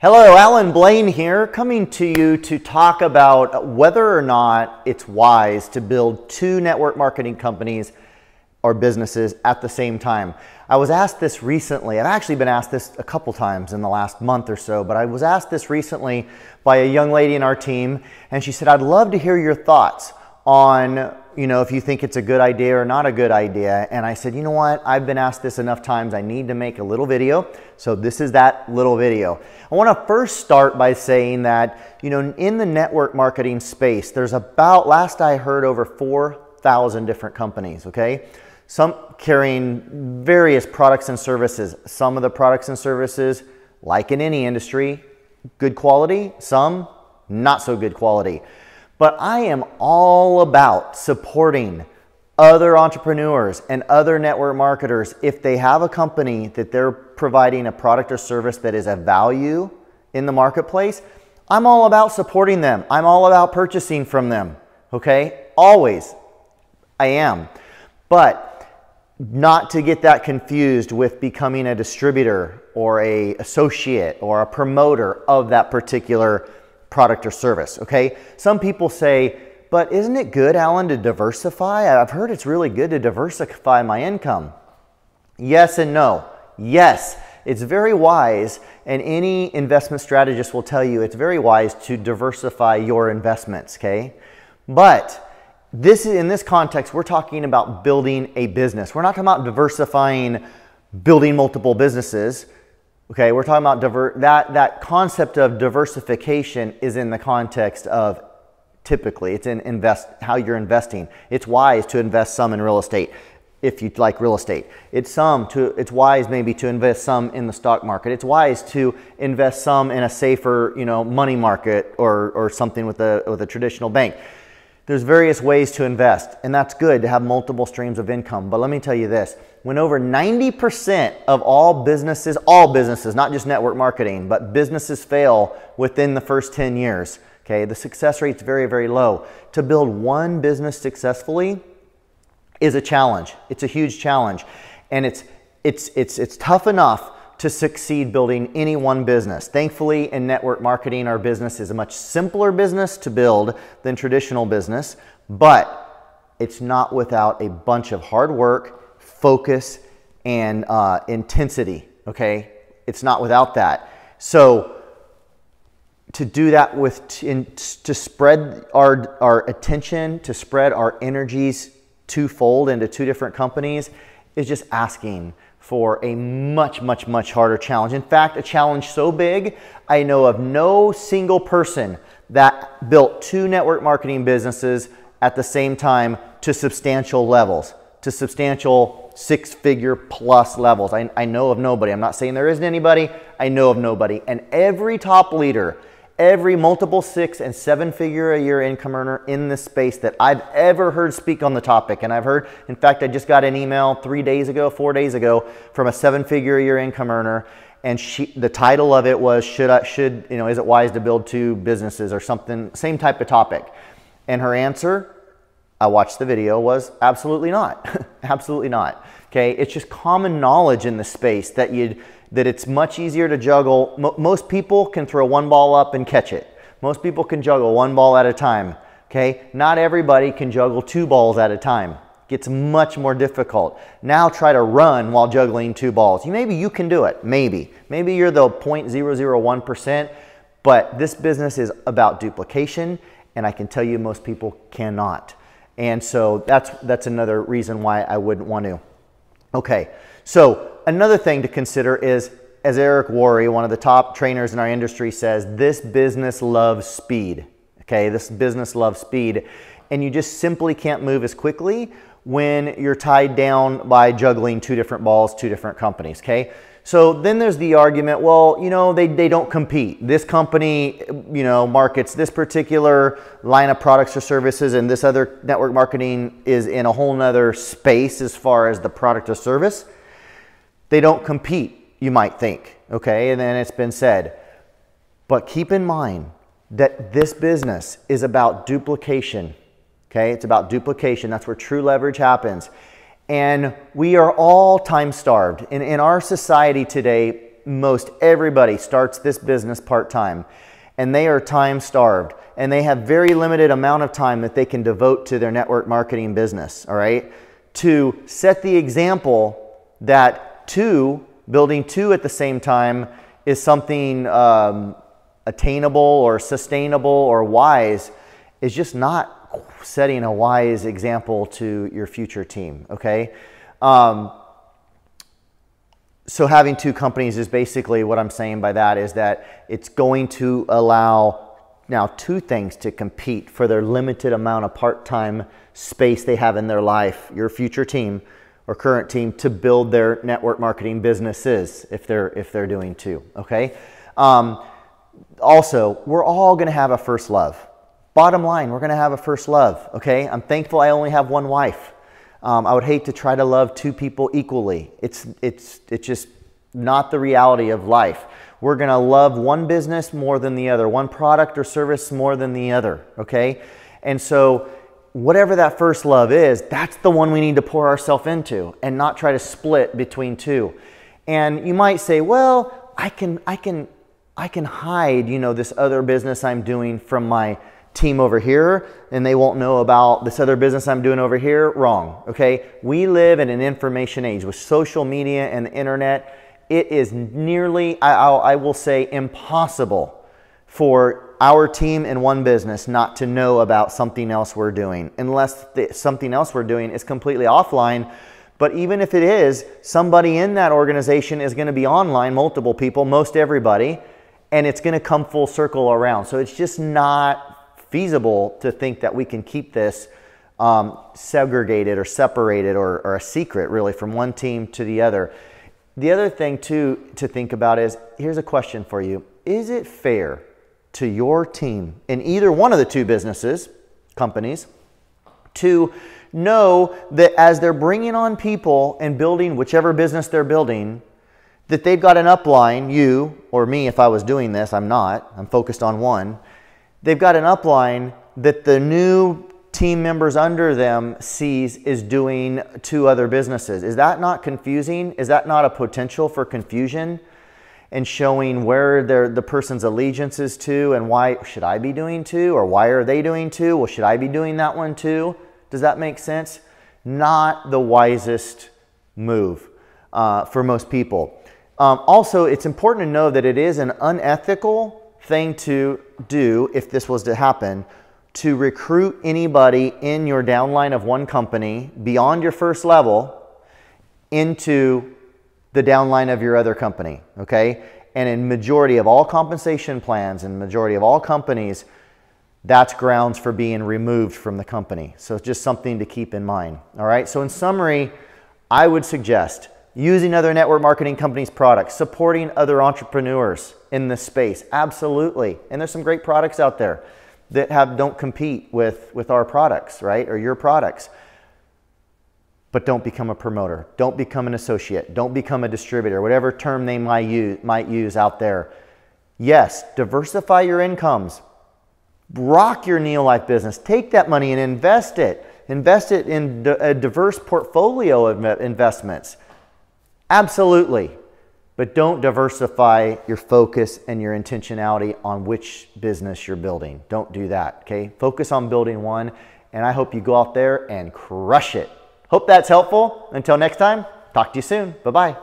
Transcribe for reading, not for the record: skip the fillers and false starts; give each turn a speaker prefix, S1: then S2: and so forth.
S1: Hello, Allan, Blain here, coming to you to talk about whether or not it's wise to build two network marketing companies or businesses at the same time. I was asked this recently. I've actually been asked this a couple times in the last month or so, but I was asked this recently by a young lady in our team, and she said, I'd love to hear your thoughts on, if you think it's a good idea or not a good idea. And I said, you know what? I've been asked this enough times. I need to make a little video. So this is that little video. I want to first start by saying that, in the network marketing space, there's about, last I heard, over 4,000 different companies, okay? Some carrying various products and services. Some of the products and services, like in any industry, good quality, some not so good quality. But I am all about supporting other entrepreneurs and other network marketers if they have a company that they're providing a product or service that is of value in the marketplace. I'm all about supporting them. I'm all about purchasing from them, okay? Always, I am. But not to get that confused with becoming a distributor or an associate or a promoter of that particular product or service, okay? Some people say, but isn't it good, Allan, to diversify? I've heard it's really good to diversify my income. Yes and no. Yes, it's very wise, and any investment strategist will tell you it's very wise to diversify your investments, okay? But in this context, we're talking about building a business. We're not talking about diversifying, building multiple businesses. Okay, we're talking about that concept of diversification is in the context of typically it's in how you're investing. It's wise to invest some in real estate if you like real estate. It's wise maybe to invest some in the stock market. It's wise to invest some in a safer, money market or something with a traditional bank. There's various ways to invest, and that's good to have multiple streams of income. But let me tell you this, when over 90% of all businesses, not just network marketing, but businesses fail within the first 10 years, okay, the success rate's very, very low. To build one business successfully is a challenge. It's a huge challenge. And it's tough enough to succeed building any one business. Thankfully, in network marketing, our business is a much simpler business to build than traditional business, but it's not without a bunch of hard work, focus, and intensity, okay? It's not without that. So to do that to spread our attention, to spread our energies twofold into two different companies is just asking for a much, much, much harder challenge. In fact, a challenge so big, I know of no single person that built two network marketing businesses at the same time to substantial levels, to substantial six-figure plus levels. I know of nobody. I'm not saying there isn't anybody. I know of nobody. And every top leader, every multiple six and seven-figure a year income earner in this space that I've ever heard speak on the topic, and I've heard, in fact, I just got an email 4 days ago from a seven-figure a year income earner, and the title of it was, is it wise to build two businesses or something, same type of topic. And her answer, I watched the video, was absolutely not. Absolutely not. Okay, it's just common knowledge in the space that it's much easier to juggle. Most people can throw one ball up and catch it. Most people can juggle one ball at a time. Okay, not everybody can juggle two balls at a time. It gets much more difficult. Now try to run while juggling two balls. Maybe you can do it. Maybe you're the 0.001%, but this business is about duplication, and I can tell you most people cannot. And so that's another reason why I wouldn't want to. Okay, so another thing to consider is, as Eric Worre, one of the top trainers in our industry, says, this business loves speed. Okay, this business loves speed. And you just simply can't move as quickly when you're tied down by juggling two different balls, two different companies, okay? So then there's the argument, well, they don't compete. This company, markets this particular line of products or services, and this other network marketing is in a whole nother space as far as the product or service. They don't compete, you might think, okay? And then it's been said. But keep in mind that this business is about duplication, okay? It's about duplication. That's where true leverage happens. And we are all time starved. In our society today, most everybody starts this business part-time, and they are time starved, and they have very limited amount of time that they can devote to their network marketing business, all right? To set the example that building two at the same time is something attainable or sustainable or wise is just not setting a wise example to your future team, okay? So having two companies is basically what I'm saying by that is that it's going to allow now two things to compete for their limited amount of part-time space they have in their life, your future team or current team, to build their network marketing businesses if they're doing two, okay? Also, we're all gonna have a first love. Bottom line, we're gonna have a first love, okay? I'm thankful I only have one wife. I would hate to try to love two people equally. It's just not the reality of life. We're gonna love one business more than the other, one product or service more than the other, okay? And so whatever that first love is, that's the one we need to pour ourselves into and not try to split between two. And you might say, well, I can hide, you know, this other business I'm doing from my team over here, and they won't know about this other business I'm doing over here. Wrong, okay? We live in an information age with social media and the internet. It is nearly, I will say, impossible for our team in one business not to know about something else we're doing, unless something else we're doing is completely offline. But even if it is, somebody in that organization is going to be online, multiple people, most everybody, and it's going to come full circle around. So it's just not feasible to think that we can keep this segregated or separated or a secret really from one team to the other. The other thing too to think about is, here's a question for you. Is it fair to your team in either one of the two companies, to know that as they're bringing on people and building whichever business they're building, that they've got an upline, you or me if I was doing this, I'm not, I'm focused on one, they've got an upline that the new team members under them sees is doing two other businesses. Is that not confusing? Is that not a potential for confusion and showing where the person's allegiance is to, and why should I be doing two, or why are they doing two? Well, should I be doing that one too? Does that make sense? Not the wisest move for most people. Also, it's important to know that it is an unethical thing to do, if this was to happen, to recruit anybody in your downline of one company beyond your first level into the downline of your other company, okay? And in majority of all compensation plans and majority of all companies, that's grounds for being removed from the company. So it's just something to keep in mind, all right? So in summary, I would suggest using other network marketing companies' products, supporting other entrepreneurs in this space, absolutely. And there's some great products out there that don't compete with our products, right? Or your products. But don't become a promoter. Don't become an associate. Don't become a distributor, whatever term they might use out there. Yes, diversify your incomes. Rock your Neolife business. Take that money and invest it. Invest it in a diverse portfolio of investments. Absolutely. But don't diversify your focus and your intentionality on which business you're building. Don't do that, okay? Focus on building one, and I hope you go out there and crush it. Hope that's helpful. Until next time, talk to you soon. Bye-bye.